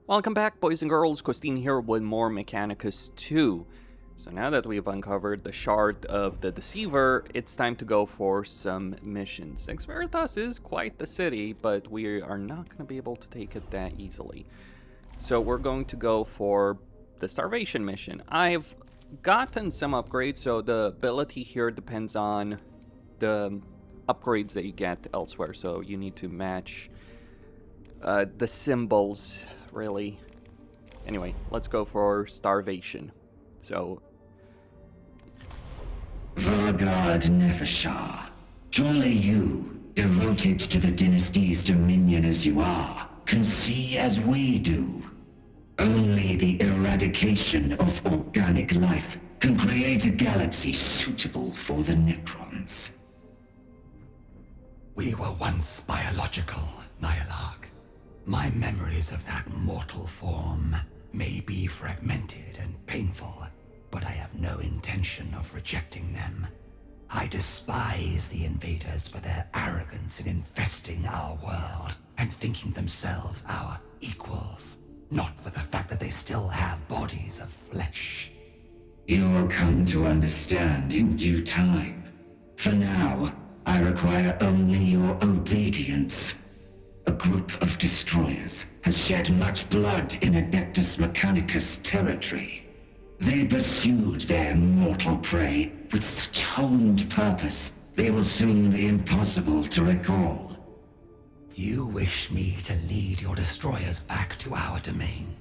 Welcome back, boys and girls. Christine here with more Mechanicus II. So now that we've uncovered the shard of the Deceiver, it's time to go for some missions. Ex Veritas is quite the city, but we are not going to be able to take it that easily. So we're going to go for the Starvation mission. I've gotten some upgrades, so the ability here depends on the upgrades that you get elsewhere. So you need to match the symbols, really. Anyway, let's go for Starvation. So, Vargard Nefashar, surely you, devoted to the dynasty's dominion as you are, can see as we do. Only the eradication of organic life can create a galaxy suitable for the Necrons. We were once biological, Nyarlathotep. My memories of that mortal form may be fragmented and painful, but I have no intention of rejecting them. I despise the invaders for their arrogance in infesting our world and thinking themselves our equals, not for the fact that they still have bodies of flesh. You will come to understand in due time. For now, I require only your obedience. A group of destroyers has shed much blood in Adeptus Mechanicus territory. They pursued their mortal prey with such honed purpose, they will soon be impossible to recall. You wish me to lead your destroyers back to our domain?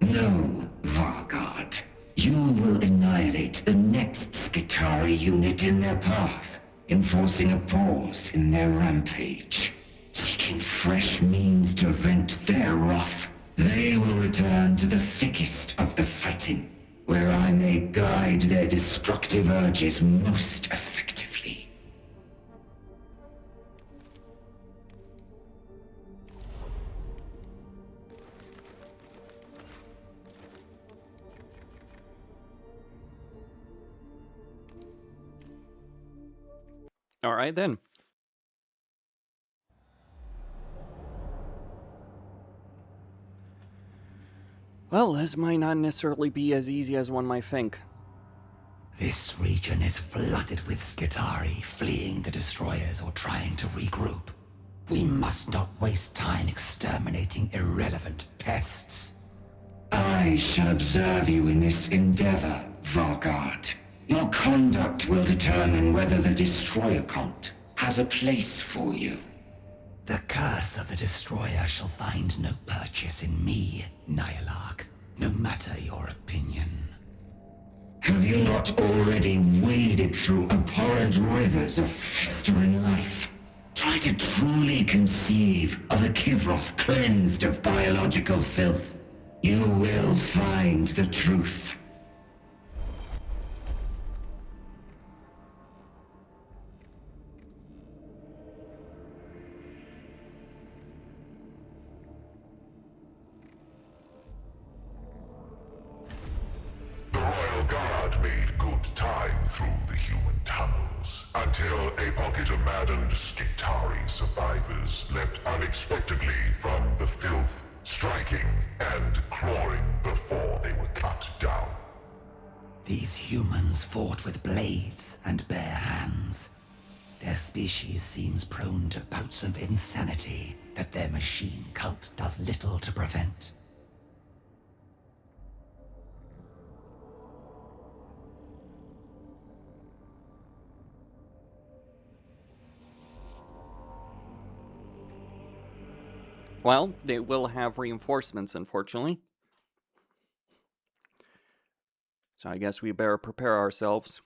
No, Vargard. You will annihilate the next Skitarii unit in their path, enforcing a pause in their rampage. Seeking fresh means to vent their wrath, they will return to the thickest of the fighting, where I may guide their destructive urges most effectively. all right then. Well, this might not necessarily be as easy as one might think. This region is flooded with Skitarii fleeing the destroyers or trying to regroup. We must not waste time exterminating irrelevant pests. I shall observe you in this endeavor, Vargard. Your conduct will determine whether the Destroyer cult has a place for you. The curse of the destroyer shall find no purchase in me, Nyarlathotep, no matter your opinion. Have you not already waded through abhorrent rivers of festering life? Try to truly conceive of the Kivroth cleansed of biological filth. You will find the truth. The Royal Guard made good time through the human tunnels, until a pocket of maddened Skitarii survivors leapt unexpectedly from the filth, striking and clawing before they were cut down. These humans fought with blades and bare hands. Their species seems prone to bouts of insanity that their machine cult does little to prevent. Well, they will have reinforcements, unfortunately. So I guess we better prepare ourselves.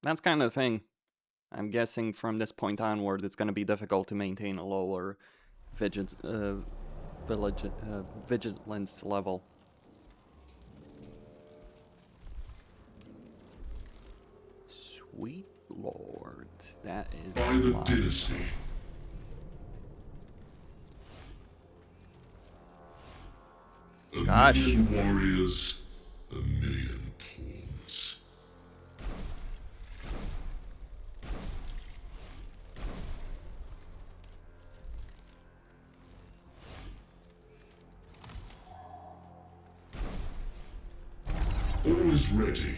That's kind of the thing. I'm guessing from this point onward, it's going to be difficult to maintain a lower vigilance level. Sweet Lord, that is By the dynasty. Gosh. A million warriors, a million kings. All is ready.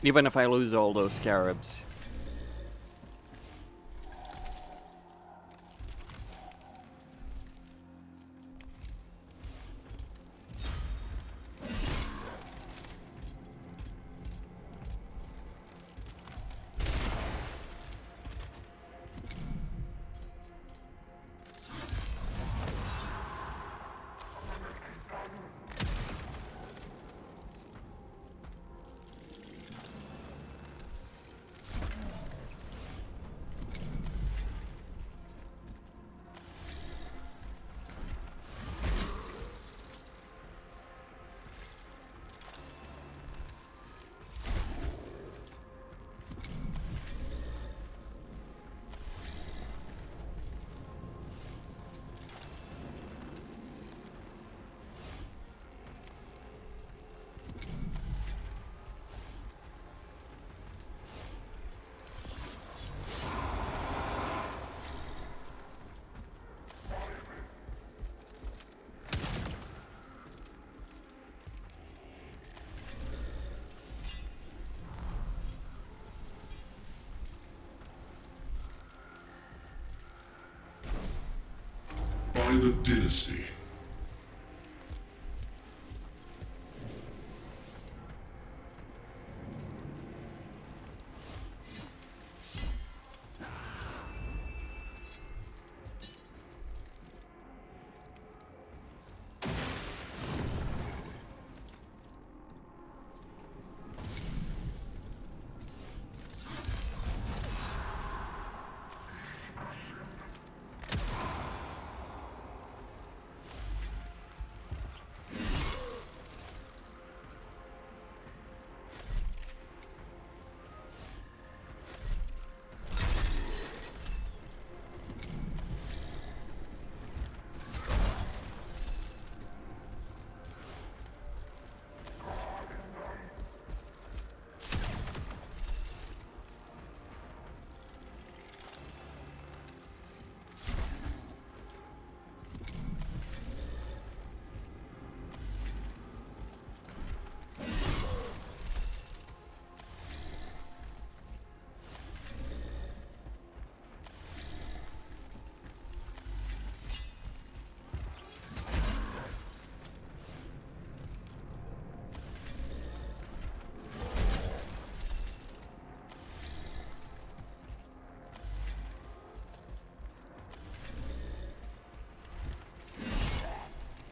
Even if I lose all those scarabs. By the dynasty.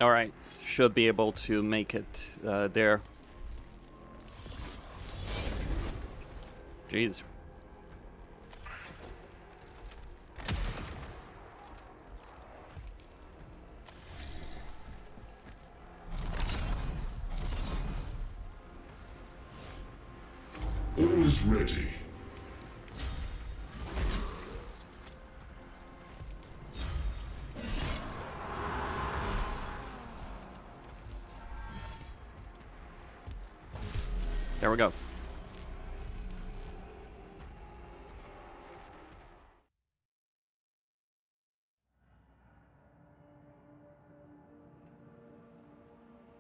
Alright, should be able to make it there. Jeez. All is ready. There we go.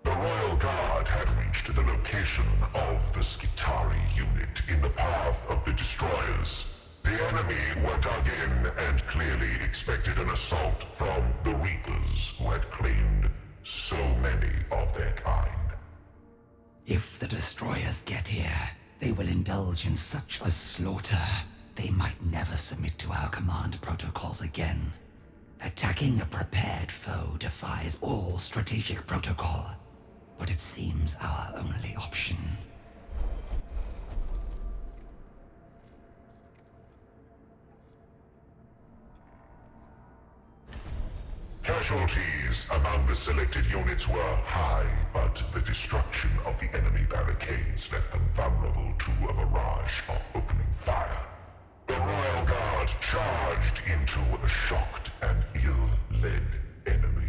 The Royal Guard had reached the location of the Skitari unit in the path of the destroyers. The enemy were dug in and clearly expected an assault from the Reapers who had claimed so many of their kind. If the destroyers get here, they will indulge in such a slaughter, they might never submit to our command protocols again. Attacking a prepared foe defies all strategic protocol. but it seems our only option. Casualties among the selected units were high, but the destruction of the enemy barricades left them vulnerable to a barrage of opening fire. The Royal Guard charged into a shocked and ill-led enemy.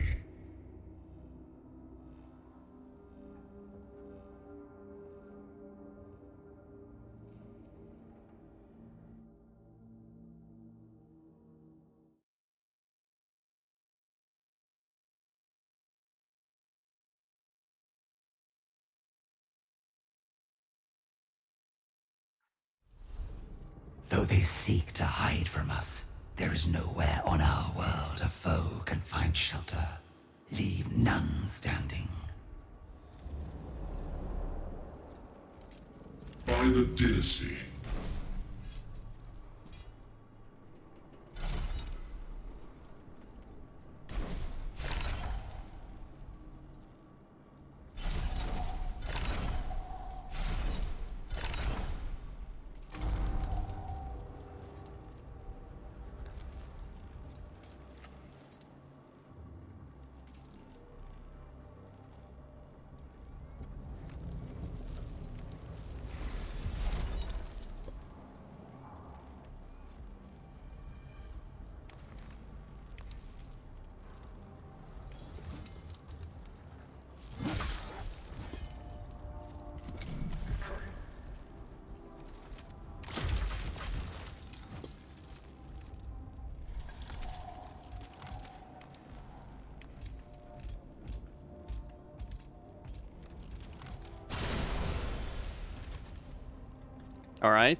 Though they seek to hide from us, there is nowhere on our world a foe can find shelter. Leave none standing. By the dynasty. All right.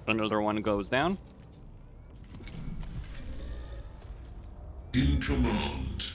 Another one goes down. In command.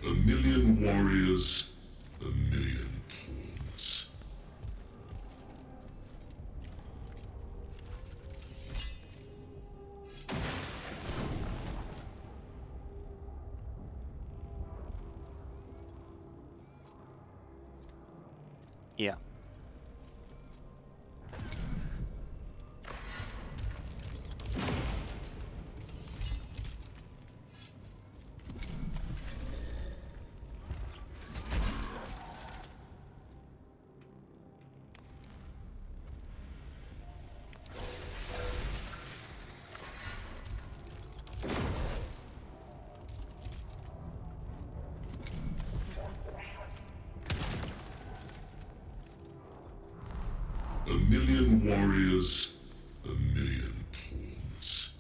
A million warriors, a million pawns. Yeah. million warriors, a million pawns.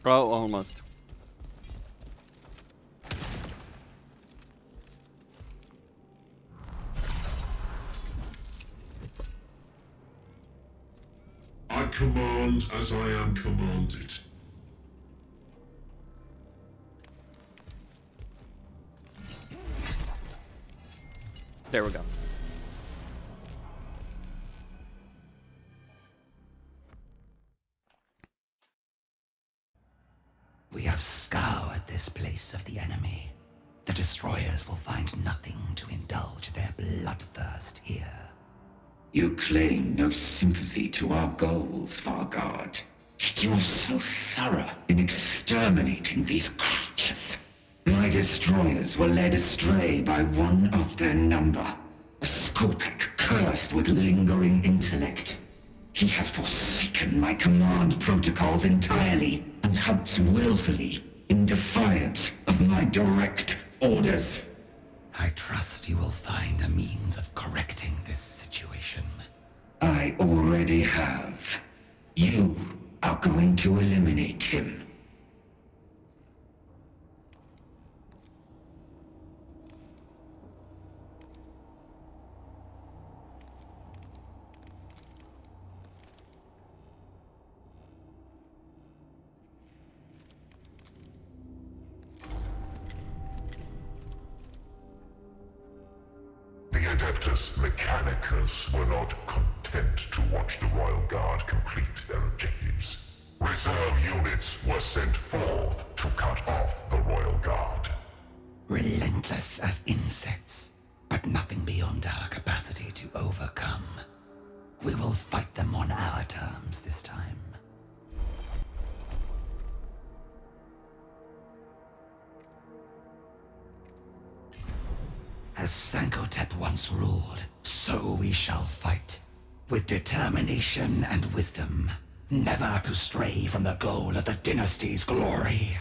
Oh, almost. I command as I am commanded. There we go. We have scoured this place of the enemy. The destroyers will find nothing to indulge their bloodthirst here. You claim no sympathy to our goals, Vargard. Yet you are so thorough in exterminating these creatures. My destroyers were led astray by one of their number. A Scorpic cursed with lingering intellect. He has forsaken my command protocols entirely and hunts willfully in defiance of my direct orders. I trust you will find a means of correcting this situation. I already have. You are going to eliminate him. The Adeptus Mechanicus were not content to watch the Royal Guard complete their objectives. Reserve units were sent forth to cut off the Royal Guard. Relentless as insects, but nothing beyond our capacity to overcome. We will fight them on our terms this time. As Sankotep once ruled, so we shall fight. With determination and wisdom, never to stray from the goal of the dynasty's glory.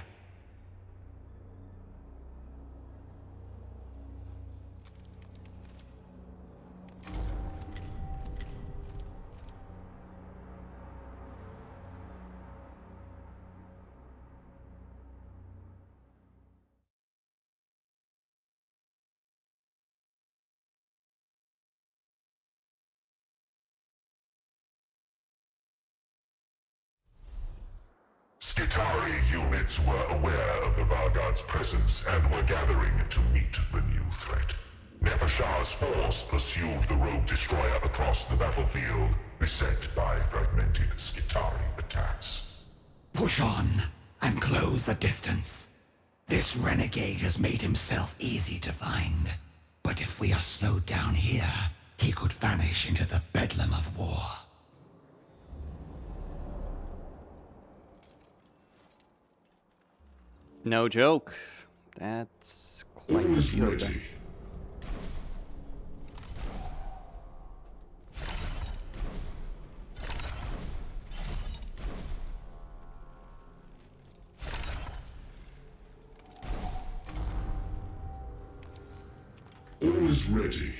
Skitari units were aware of the Vargard's presence and were gathering to meet the new threat. Nefershah's force pursued the rogue destroyer across the battlefield, beset by fragmented Skitari attacks. Push on and close the distance. This renegade has made himself easy to find. But if we are slowed down here, he could vanish into the bedlam of war. No joke. That's quite All the is deal ready. then. All is ready.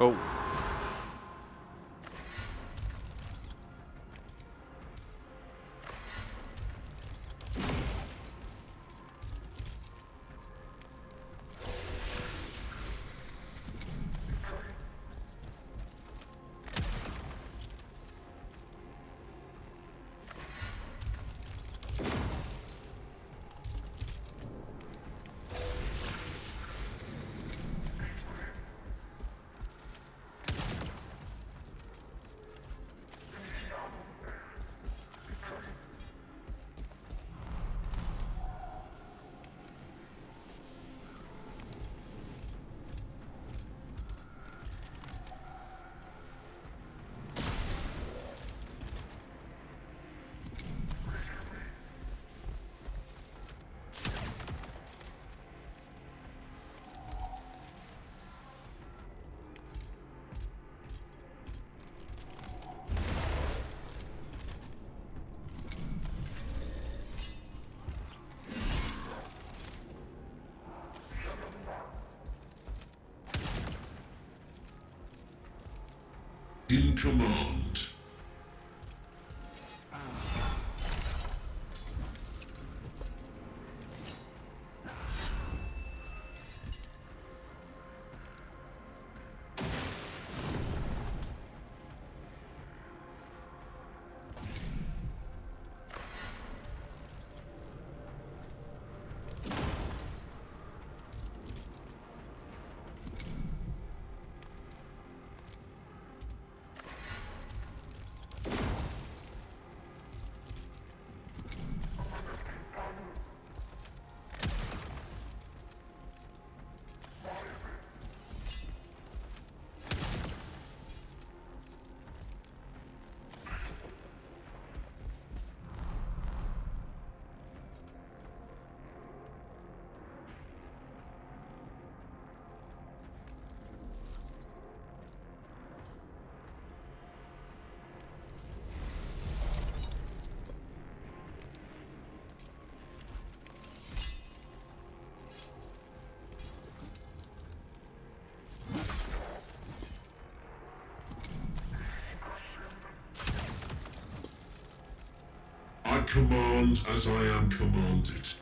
Oh. In command. I command as I am commanded.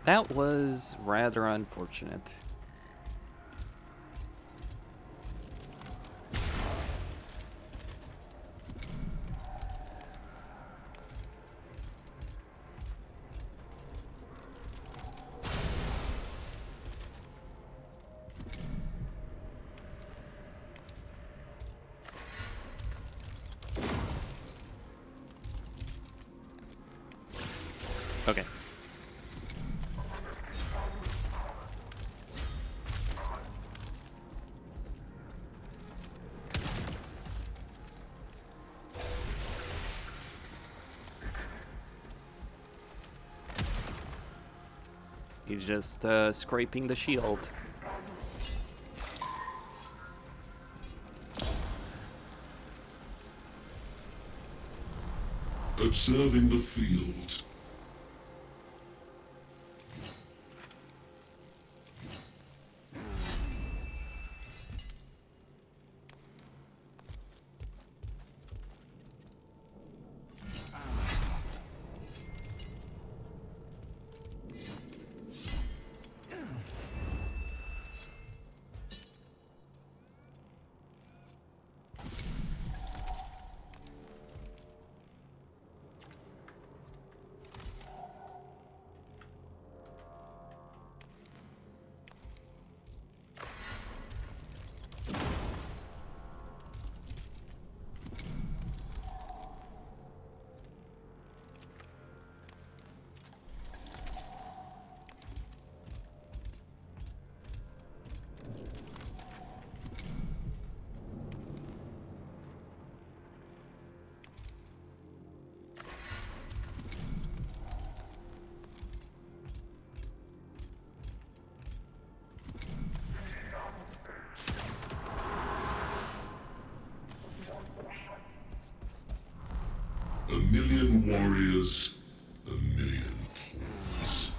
That was rather unfortunate. Okay. He's just scraping the shield. Observing the field. million warriors, a million pawns.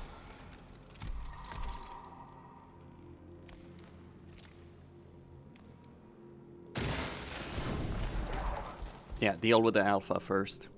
Yeah, deal with the alpha first.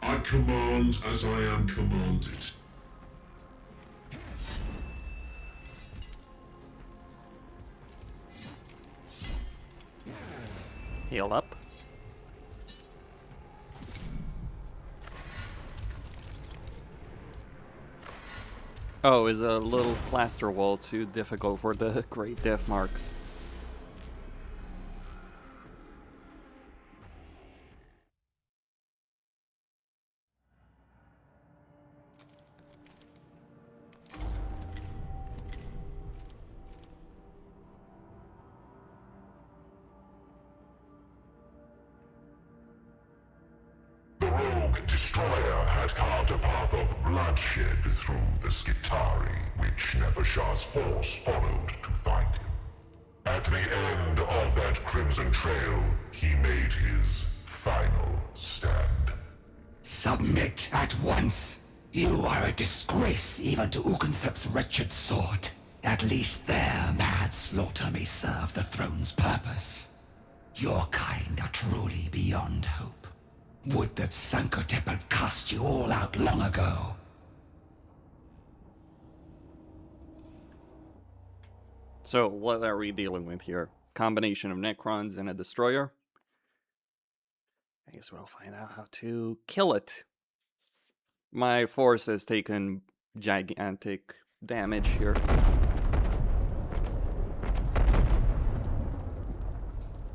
I command as I am commanded. Heal up. Oh, is a little plaster wall too difficult for the great death marks? The rogue destroyer had carved a path of bloodshed through the Skitari, which Nefershar's force followed to find him. At the end of that crimson trail, he made his final stand. Submit at once. You are a disgrace even to Ugansep's wretched sword. At least their mad slaughter may serve the throne's purpose. Your kind are truly beyond hope. Would that Sankotep had cast you all out long ago. So, what are we dealing with here? Combination of Necrons and a destroyer? I guess we'll find out how to kill it. My force has taken gigantic damage here.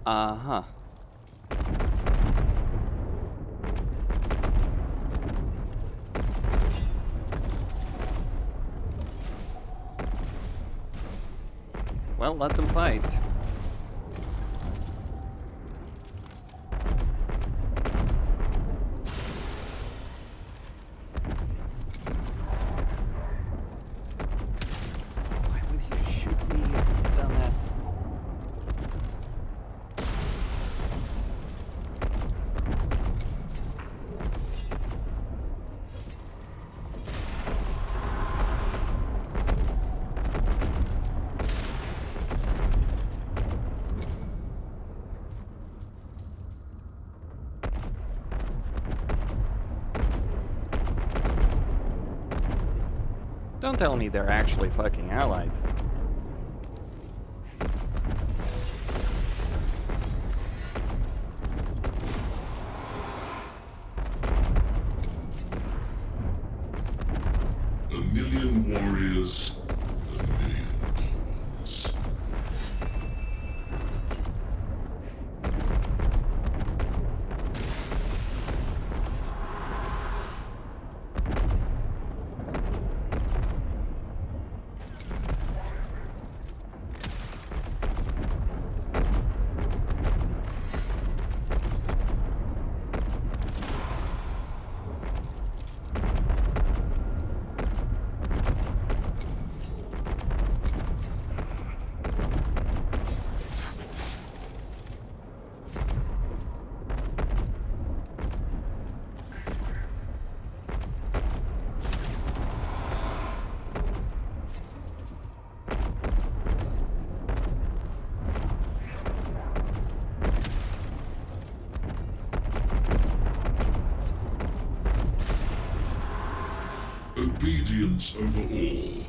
Uh-huh. Well, let them fight. Why would you shoot me, dumbass? Don't tell me they're actually fucking allied. A million warriors, a million pawns. dominance over all.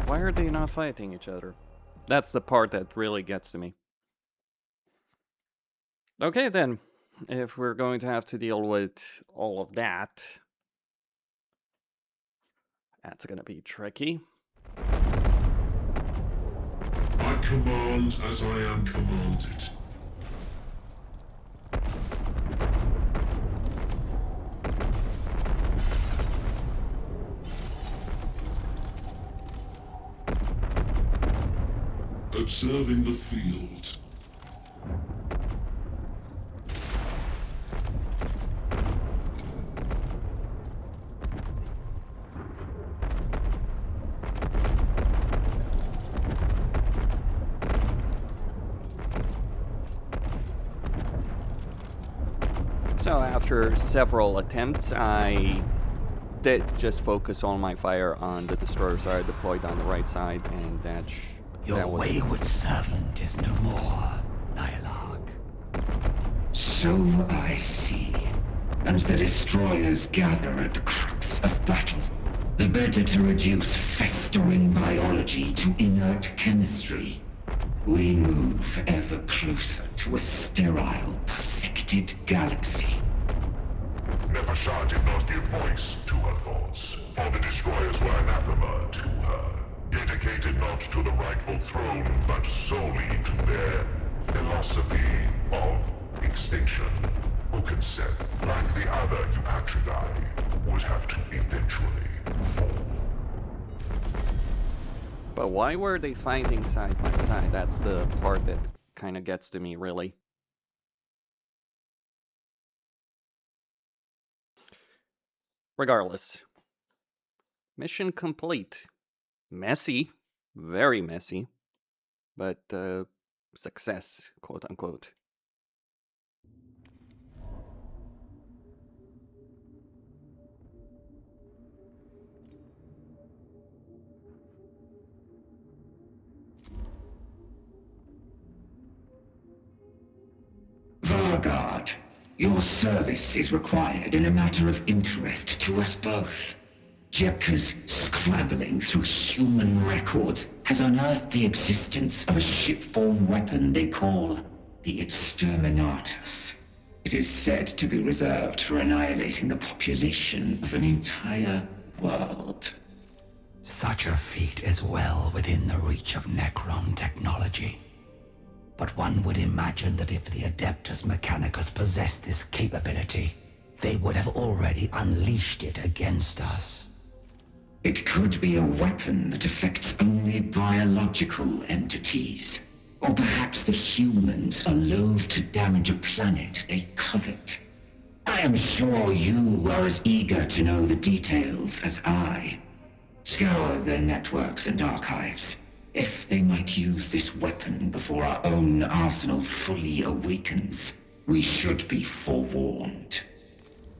Why are they not fighting each other? That's the part that really gets to me. Okay then, if we're going to have to deal with all of that, that's gonna be tricky. I command as I am commanded. Observing the field. So after several attempts, I did just focus all my fire on the destroyers I deployed on the right side, and Your wayward servant is no more, Nyarlathotep. So I see. And the destroyers gather at the crux of battle. The better to reduce festering biology to inert chemistry. We move ever closer to a sterile, perfected galaxy. Nefershah did not give voice to her thoughts, for the destroyers were anathema to her. Dedicated not to the rightful throne, but solely to their philosophy of extinction. Who can say, like the other Eupatridae, would have to eventually fall. But why were they fighting side by side? That's the part that kind of gets to me, really. Regardless. Mission complete. Messy. Very messy. But, success, quote unquote. Vargard, your service is required in a matter of interest to us both. Jepka's scrabbling through human records has unearthed the existence of a shipborne weapon they call the Exterminatus. It is said to be reserved for annihilating the population of an entire world. Such a feat is well within the reach of Necron technology. But one would imagine that if the Adeptus Mechanicus possessed this capability, they would have already unleashed it against us. It could be a weapon that affects only biological entities. Or perhaps the humans are loath to damage a planet they covet. I am sure you are as eager to know the details as I. Scour their networks and archives. If they might use this weapon before our own arsenal fully awakens, we should be forewarned.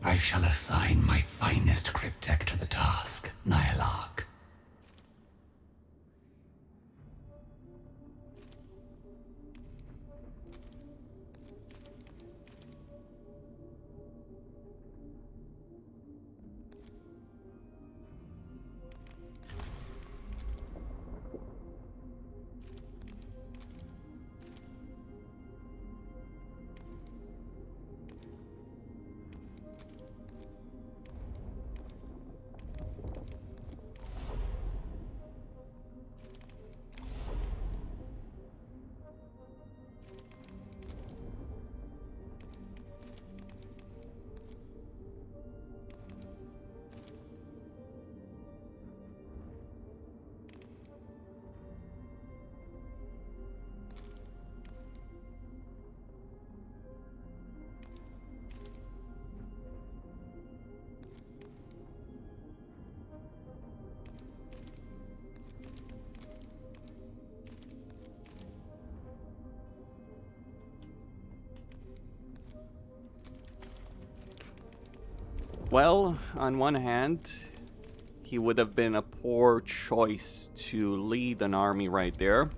I shall assign my finest cryptech to the task, Nyarlathotep. Well, on one hand, he would have been a poor choice to lead an army right there.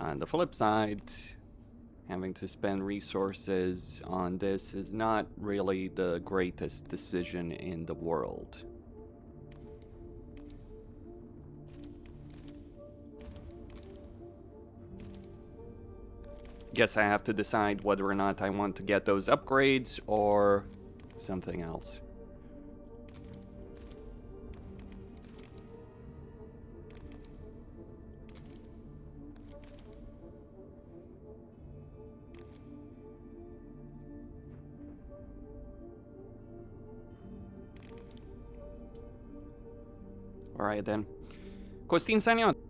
On the flip side, having to spend resources on this is not really the greatest decision in the world. Guess I have to decide whether or not I want to get those upgrades or something else. Alright then. Costin signing out.